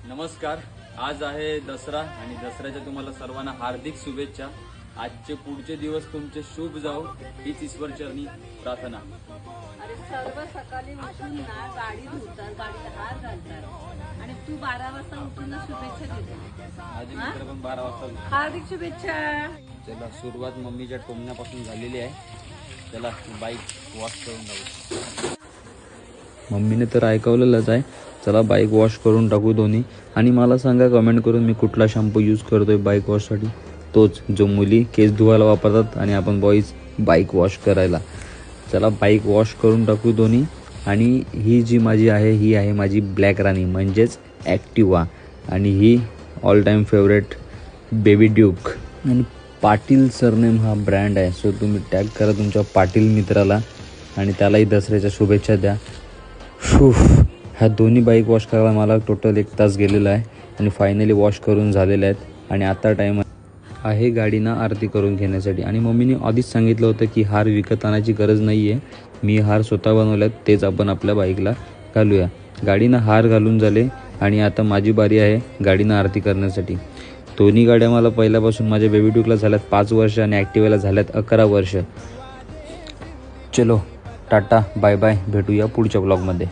नमस्कार. आज आहे दसरा आणि दसऱ्याच्या तुम्हाला सर्वांना हार्दिक शुभेच्छा. आजचे पुढचे दिवस तुमचे शुभ जाओ हीच ईश्वर चरणी प्रार्थना. अरे सर्व सकाळी उठून ना गाडी धुतात, गाडीत हार घालतात आणि तू 12 वाजता उठून ना शुभेच्छा देते. माझे मित्र पण 12 वाजता उठले. हार्दिक शुभेच्छा. चला सुरुवात मम्मीच्या टोमण्यापासून झालेली आहे. चला बाईक वॉश करून टाकू. मम्मीने तर ऐकवलेलंच आहे. चला बाईक वॉश करून टाकू दोन्ही. आणि मला सांगा कमेंट करून मी कुठला शॅम्पू यूज करतोय बाईक वॉशसाठी. तोच जो मुली केस धुवायला वापरतात आणि आपण बॉईज बाईक वॉश करायला. चला बाईक वॉश करून टाकू दोन्ही. आणि ही जी माझी आहे ही आहे माझी ब्लॅक राणी म्हणजेच ॲक्टिवा. आणि ही all time favourite baby Duke. आणि पाटील सरनेम हा ब्रँड आहे. सो तुम्ही टॅग करा तुमच्या पाटील मित्राला आणि त्यालाही दसऱ्याच्या शुभेच्छा द्या. ह्या दोन्ही बाईक वॉश करायला मला टोटल 1 तास गेलेला आहे आणि फायनली वॉश करून झालेले आहेत. आणि आता टाईम आहे गाडीनं आरती करून घेण्यासाठी. आणि मम्मीने आधीच सांगितलं होतं की हार विकत आणायची गरज नाही आहे. मी हार स्वतः बनवल्यात, तेच आपण आपल्या बाईकला घालूया. गाडीनं हार घालून झाले आणि आता माझी बारी आहे गाडीनं आरती करण्यासाठी. दोन्ही गाड्या मला पहिल्यापासून माझ्या बेबी ड्यूकला झाल्यात 5 वर्ष आणि ॲक्टिव्हाला झाल्यात 11 वर्ष. चलो टाटा बाय बाय, भेटूया पुढच्या ब्लॉगमध्ये.